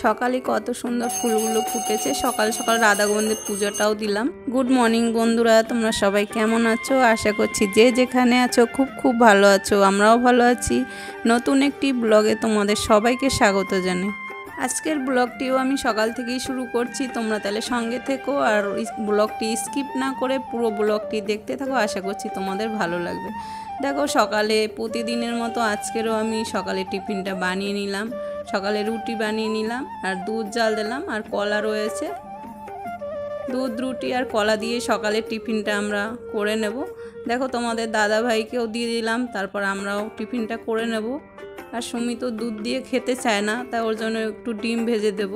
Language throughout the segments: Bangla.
সকালে কত সুন্দর ফুলগুলো ফুটেছে। সকাল সকাল রাধা গোবিন্দের পূজাটাও দিলাম। গুড মর্নিং বন্ধুরা, তোমরা সবাই কেমন আছো? আশা করছি যে যেখানে আছো খুব ভালো আছো। আমরাও ভালো আছি। নতুন একটি ব্লগে তোমাদের সবাইকে স্বাগত জানাই। আজকের ব্লগটিও আমি সকাল থেকেই শুরু করছি, তোমরা তাহলে সঙ্গে থেকো আর ব্লগটি স্কিপ না করে পুরো ব্লগটি দেখতে থাকো। আশা করছি তোমাদের ভালো লাগবে। দেখো, সকালে প্রতিদিনের মতো আজকেরও আমি সকালে টিফিনটা বানিয়ে নিলাম। সকালে রুটি বানিয়ে নিলাম আর দুধ জাল দিলাম আর কলা রয়েছে। দুধ, রুটি আর কলা দিয়ে সকালে টিফিনটা আমরা করে নেব। দেখো, তোমাদের দাদা ভাইকেও দিয়ে দিলাম, তারপর আমরাও টিফিনটা করে নেব। আর সুমি তো দুধ দিয়ে খেতে চায় না, তাই ওর জন্য একটু ডিম ভেজে দেব।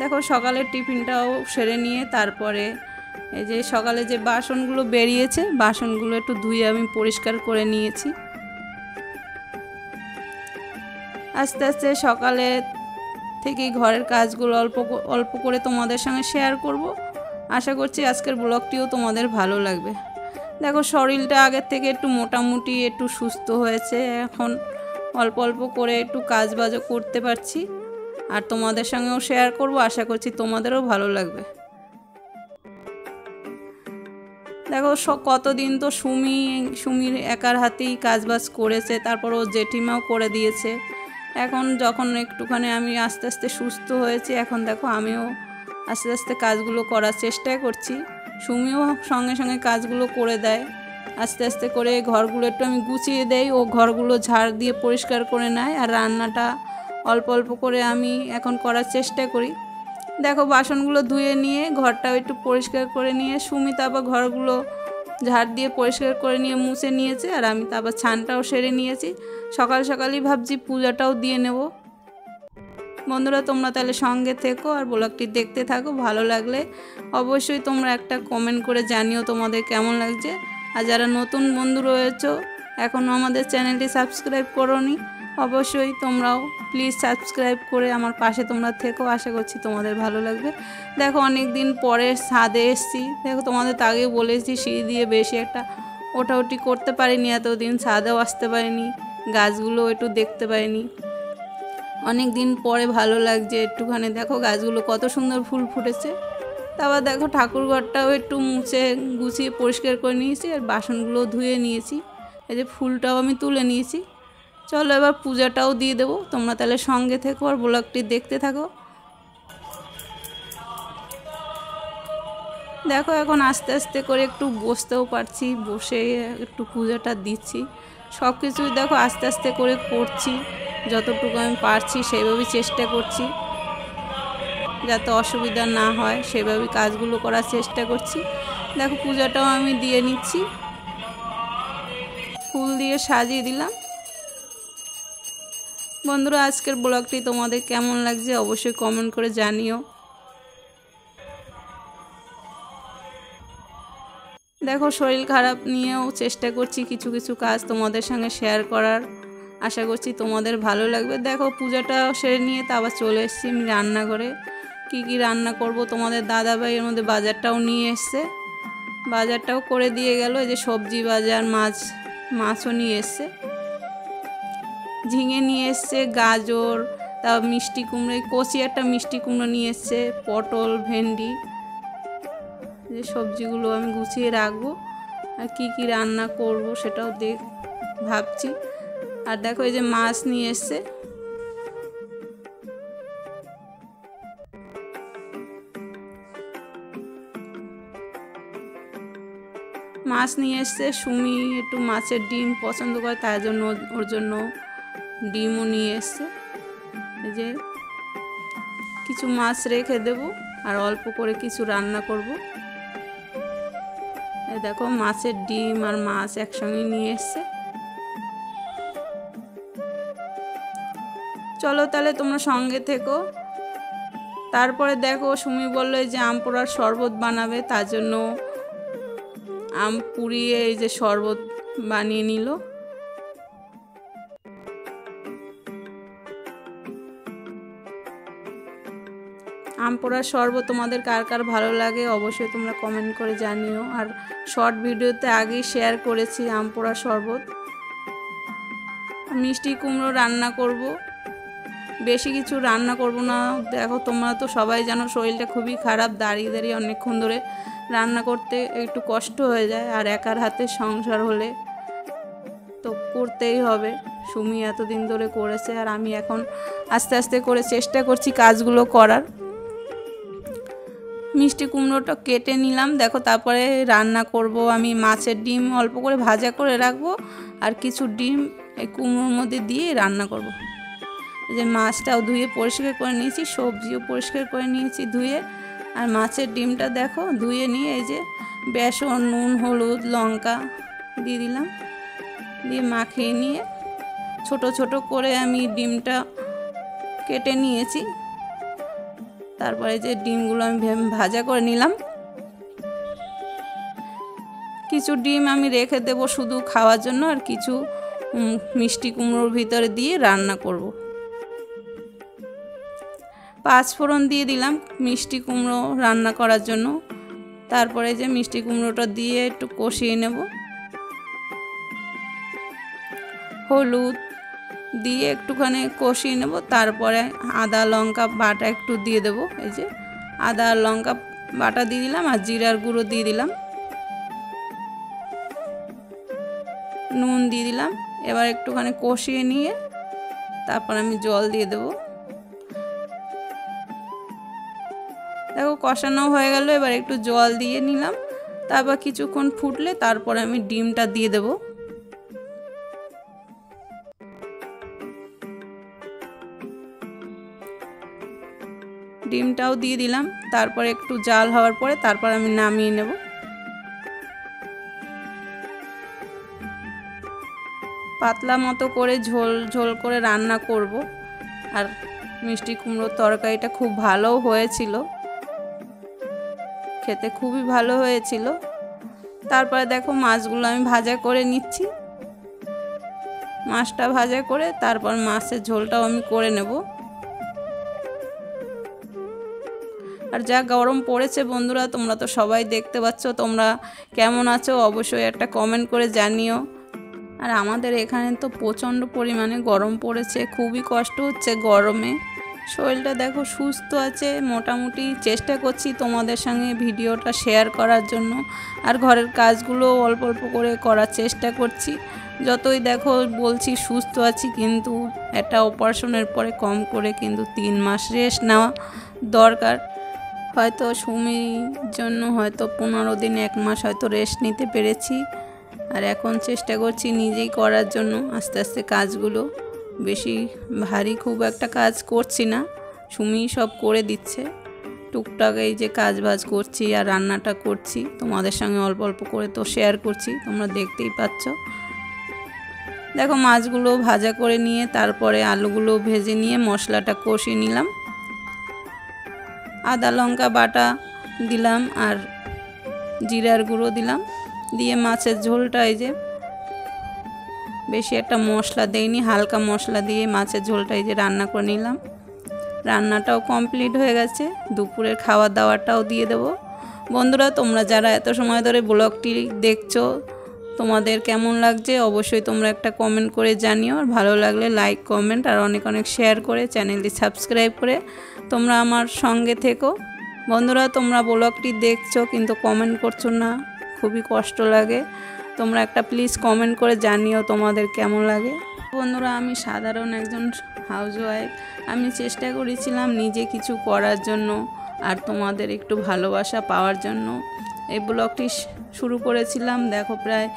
দেখো, সকালের টিফিনটাও সেরে নিয়ে তারপরে এই যে সকালে যে বাসনগুলো বেরিয়েছে, বাসনগুলো একটু ধুয়ে আমি পরিষ্কার করে নিয়েছি। আস্তে আস্তে সকালে থেকেই ঘরের কাজগুলো অল্প করে তোমাদের সঙ্গে শেয়ার করব। আশা করছি আজকের ব্লগটিও তোমাদের ভালো লাগবে। দেখো, শরীরটা আগের থেকে একটু মোটামুটি একটু সুস্থ হয়েছে। এখন অল্প অল্প করে একটু কাজবাজও করতে পারছি আর তোমাদের সঙ্গেও শেয়ার করব। আশা করছি তোমাদেরও ভালো লাগবে। দেখো, কতদিন তো সুমির একার হাতেই কাজবাজ করেছে, তারপর ও জেঠিমাও করে দিয়েছে। এখন যখন একটুখানি আমি আস্তে আস্তে সুস্থ হয়েছি, এখন দেখো আমিও আস্তে আস্তে কাজগুলো করার চেষ্টা করছি। সুমিও সঙ্গে সঙ্গে কাজগুলো করে দেয়। আস্তে আস্তে করে ঘরগুলো একটু আমি গুছিয়ে দেই, ও ঘরগুলো ঝাড় দিয়ে পরিষ্কার করে নেয়। আর রান্নাটা অল্প অল্প করে আমি এখন করার চেষ্টা করি। দেখো, বাসনগুলো ধুয়ে নিয়ে ঘরটাও একটু পরিষ্কার করে নিয়ে সুমি তারপর ঘরগুলো ঝাড় দিয়ে পরিষ্কার করে নিয়ে মুছে নিয়েছে আর আমি তারপর ছানটাও সেরে নিয়েছি। সকাল সকালই ভাবছি পূজাটাও দিয়ে নেব। বন্ধুরা, তোমরা তাহলে সঙ্গে থেকো আর ব্লগটি দেখতে থাকো। ভালো লাগলে অবশ্যই তোমরা একটা কমেন্ট করে জানিও তোমাদের কেমন লাগছে। আর যারা নতুন বন্ধু রয়েছো, এখনও আমাদের চ্যানেলটি সাবস্ক্রাইব করোনি, অবশ্যই তোমরাও প্লিজ সাবস্ক্রাইব করে আমার পাশে তোমরা থেকো। আশা করছি তোমাদের ভালো লাগবে। দেখো, অনেক দিন পরে ছাদে এসেছি। দেখো, তোমাদের তো আগেও বলেছি সিঁড়ি দিয়ে বেশি একটা ওঠাউঠি করতে পারিনি, এতদিন ছাদেও আসতে পারিনি, গাছগুলো একটু দেখতে পাইনি। অনেক দিন পরে ভালো লাগছে একটুখানি। দেখো, গাছগুলো কত সুন্দর ফুল ফুটেছে। তারপর দেখো, ঠাকুরঘরটাও একটু মুছে গুছিয়ে পরিষ্কার করে নিয়েছি আর বাসনগুলো ধুয়ে নিয়েছি। এই যে ফুলটাও আমি তুলে নিয়েছি। চলো এবার পূজাটাও দিয়ে দেবো। তোমরা তাহলে সঙ্গে থেকো আর ব্লগটি দেখতে থাকো। দেখো, এখন আস্তে আস্তে করে একটু বসতেও পারছি, বসে একটু পূজাটা দিচ্ছি। সব কিছুই দেখো আস্তে আস্তে করে করছি, যতটুকু আমি পারছি সেইভাবেই চেষ্টা করছি, যাতে অসুবিধা না হয় সেভাবেই কাজগুলো করার চেষ্টা করছি। দেখো, পূজাটাও আমি দিয়ে নিচ্ছি, ফুল দিয়ে সাজিয়ে দিলাম। বন্ধুরা, আজকের ব্লগটি তোমাদের কেমন লাগছে অবশ্যই কমেন্ট করে জানিও। দেখো, শরীর খারাপ নিয়েও চেষ্টা করছি কিছু কিছু কাজ তোমাদের সঙ্গে শেয়ার করার। আশা করছি তোমাদের ভালো লাগবে। দেখো, পূজাটা সেরে নিয়ে তো আবার চলে এসেছি আমি রান্নাঘরে। কি রান্না করব, তোমাদের দাদাভাই এর মধ্যে বাজারটাও নিয়ে এসছে, বাজারটাও করে দিয়ে গেল। এই যে সবজি বাজার, মাছও নিয়ে এসছে, ঝিঙে নিয়ে এসছে, গাজর, তা মিষ্টি কুমড়ো, কচি একটা মিষ্টি কুমড়ো নিয়ে এসছে, পটল, ভেন্ডি। যে সবজিগুলো আমি গুছিয়ে রাখবো আর কি রান্না করব সেটাও ভাবছি। আর দেখো, এই যে মাছ নিয়ে এসছে, সুমি একটু মাছের ডিম পছন্দ করে, তার জন্য ওর জন্য ডিমও নিয়ে এসছে। এই যে কিছু মাছ রেখে দেব আর অল্প করে কিছু রান্না করব। এই দেখো, মাছের ডিম আর মাছ একসঙ্গে নিয়ে এসছে। চলো তাহলে তোমরা সঙ্গে থেকো। তারপরে দেখো, সুমি বললো যে আম পোড়ার শরবত বানাবে, তার জন্য আম পুড়িয়ে এই যে শরবত বানিয়ে নিল। আম পোড়ার শরবত তোমাদের কার কার ভালো লাগে অবশ্যই তোমরা কমেন্ট করে জানিও। আর শর্ট ভিডিওতে আগেই শেয়ার করেছি আম পোড়ার শরবত। মিষ্টি কুমড়ো রান্না করব। বেশি কিছু রান্না করব না। দেখো তোমরা তো সবাই জানো শরীরটা খুবই খারাপ, দাঁড়িয়ে দাঁড়িয়ে অনেকক্ষণ ধরে রান্না করতে একটু কষ্ট হয়ে যায়, আর একার হাতে সংসার হলে তো করতেই হবে। সুমি এতদিন ধরে করেছে আর আমি এখন আস্তে আস্তে করে চেষ্টা করছি কাজগুলো করার। মিষ্টি কুমড়োটা কেটে নিলাম, দেখো তারপরে রান্না করব আমি। মাছের ডিম অল্প করে ভাজা করে রাখবো আর কিছু ডিম এই কুমড়োর মধ্যে দিয়ে রান্না করব। এই যে মাছটাও ধুয়ে পরিষ্কার করে নিয়েছি, সবজিও পরিষ্কার করে নিয়েছি ধুয়ে, আর মাছের ডিমটা দেখো ধুয়ে নিয়ে এই যে বেসন, নুন, হলুদ, লঙ্কা দিয়ে দিলাম, দিয়ে মাখিয়ে নিয়ে ছোট ছোট করে আমি ডিমটা কেটে নিয়েছি। তারপরে যে ডিমগুলো আমি ভাজা করে নিলাম। কিছু ডিম আমি রেখে দেব শুধু খাওয়ার জন্য, আর কিছু মিষ্টি কুমড়োর ভিতরে দিয়ে রান্না করব। 5 ফোড়ন দিয়ে দিলাম মিষ্টি কুমড়ো রান্না করার জন্য। তারপরে যে মিষ্টি কুমড়োটা দিয়ে একটু কষিয়ে নেব, হলুদ দিয়ে একটুখানি কষিয়ে নেব। তারপরে আদা লঙ্কা বাটা একটু দিয়ে দেব, এই যে আদা লঙ্কা বাটা দিয়ে দিলাম আর জিরার গুঁড়ো দিয়ে দিলাম, নুন দিয়ে দিলাম। এবার একটুখানি কষিয়ে নিয়ে তারপর আমি জল দিয়ে দেব। দেখো কষানো হয়ে গেল, এবার একটু জল দিয়ে নিলাম। তারপর কিছুক্ষণ ফুটলে তারপরে আমি ডিমটা দিয়ে দেব। ডিমটাও দিয়ে দিলাম। তারপরে একটু জাল হওয়ার পরে তারপর আমি নামিয়ে নেব। পাতলা মতো করে ঝোল ঝোল করে রান্না করব। আর মিষ্টি কুমড়োর তরকারিটা খুব ভালো হয়েছিল, খেতে খুবই ভালো হয়েছিল। তারপরে দেখো মাছগুলো আমি ভাজা করে নিচ্ছি। মাছটা ভাজা করে তারপর মাছের ঝোলটাও আমি করে নেব। আর যা গরম পড়েছে বন্ধুরা, তোমরা তো সবাই দেখতে পাচ্ছ। তোমরা কেমন আছো অবশ্যই একটা কমেন্ট করে জানিও। আর আমাদের এখানে তো প্রচণ্ড পরিমাণে গরম পড়েছে, খুবই কষ্ট হচ্ছে গরমে। শরীরটা দেখো সুস্থ আছে মোটামুটি। চেষ্টা করছি তোমাদের সঙ্গে ভিডিওটা শেয়ার করার জন্য, আর ঘরের কাজগুলো অল্প অল্প করে করার চেষ্টা করছি। যতই দেখো বলছি সুস্থ আছি, কিন্তু একটা অপারেশনের পরে কম করে কিন্তু 3 মাস রেস্ট নেওয়া দরকার। হয়তো সুমির জন্য হয়তো 15 দিন 1 মাস হয়তো রেস্ট নিতে পেরেছি। আর এখন চেষ্টা করছি নিজেই করার জন্য আস্তে আস্তে কাজগুলো। বেশি ভারী খুব একটা কাজ করছি না, সুমি সব করে দিচ্ছে। টুকটাক এই যে কাজ বাজ করছি আর রান্নাটা করছি, তোমাদের সঙ্গে অল্প অল্প করে তো শেয়ার করছি, তোমরা দেখতেই পাচ্ছ। দেখো মাছগুলো ভাজা করে নিয়ে তারপরে আলুগুলো ভেজে নিয়ে মশলাটা কষিয়ে নিলাম। আদা লঙ্কা বাটা দিলাম আর জিরার গুঁড়ো দিলাম, দিয়ে মাছের ঝোলটা এই যে বেশি একটা মশলা দেইনি, হালকা মশলা দিয়ে মাছের ঝোলটা এই যে রান্না করে নিলাম। রান্নাটাও কমপ্লিট হয়ে গেছে, দুপুরের খাওয়া দাওয়াটাও দিয়ে দেব। বন্ধুরা তোমরা যারা এত সময় ধরে ব্লগটি দেখছো, তোমাদের কেমন লাগছে অবশ্যই তোমরা একটা কমেন্ট করে জানিও। আর ভালো লাগলে লাইক কমেন্ট আর অনেক অনেক শেয়ার করে চ্যানেলটি সাবস্ক্রাইব করে তোমরা আমার সঙ্গে থেকো। বন্ধুরা তোমরা ব্লগটি দেখছো কিন্তু কমেন্ট করছো না, খুবই কষ্ট লাগে। তোমরা একটা প্লিজ কমেন্ট করে জানিও তোমাদের কেমন লাগে। বন্ধুরা আমি সাধারণ একজন হাউসওয়াইফ, আমি চেষ্টা করেছিলাম নিজে কিছু করার জন্য আর তোমাদের একটু ভালোবাসা পাওয়ার জন্য। এই ব্লগটি শুরু করেছিলাম, দেখো প্রায়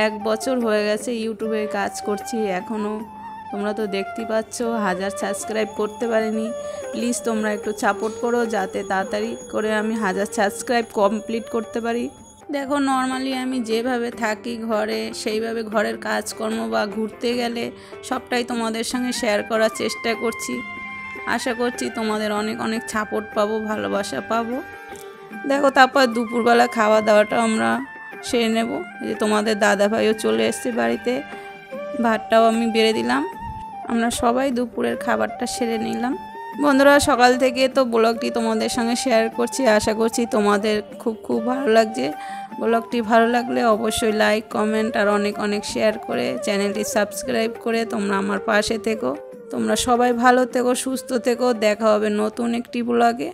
1 বছর হয়ে গেছে ইউটিউবে কাজ করছি। এখনও তোমরা তো দেখতেই পাচ্ছ 1000 সাবস্ক্রাইব করতে পারিনি। প্লিজ তোমরা একটু সাপোর্ট করো যাতে তাড়াতাড়ি করে আমি 1000 সাবস্ক্রাইব কমপ্লিট করতে পারি। দেখো নর্মালি আমি যেভাবে থাকি ঘরে, সেইভাবে ঘরের কাজকর্ম বা ঘুরতে গেলে সবটাই তোমাদের সঙ্গে শেয়ার করার চেষ্টা করছি। আশা করছি তোমাদের অনেক অনেক সাপোর্ট পাবো, ভালোবাসা পাবো। দেখো তারপর দুপুরবেলা খাওয়া দাওয়াটা আমরা সেরে নেব। এই যে তোমাদের দাদাভাইও চলে এসছে বাড়িতে, ভাতটাও আমি বেড়ে দিলাম। আমরা সবাই দুপুরের খাবারটা সেরে নিলাম। বন্ধুরা সকাল থেকে তো ব্লগটি তোমাদের সঙ্গে শেয়ার করছি, আশা করছি তোমাদের খুব খুব ভালো লাগছে। ব্লগটি ভালো লাগলে অবশ্যই লাইক কমেন্ট আর অনেক অনেক শেয়ার করে চ্যানেলটি সাবস্ক্রাইব করে তোমরা আমার পাশে থেকো। তোমরা সবাই ভালো থেকো, সুস্থ থেকো। দেখা হবে নতুন একটি ব্লগে।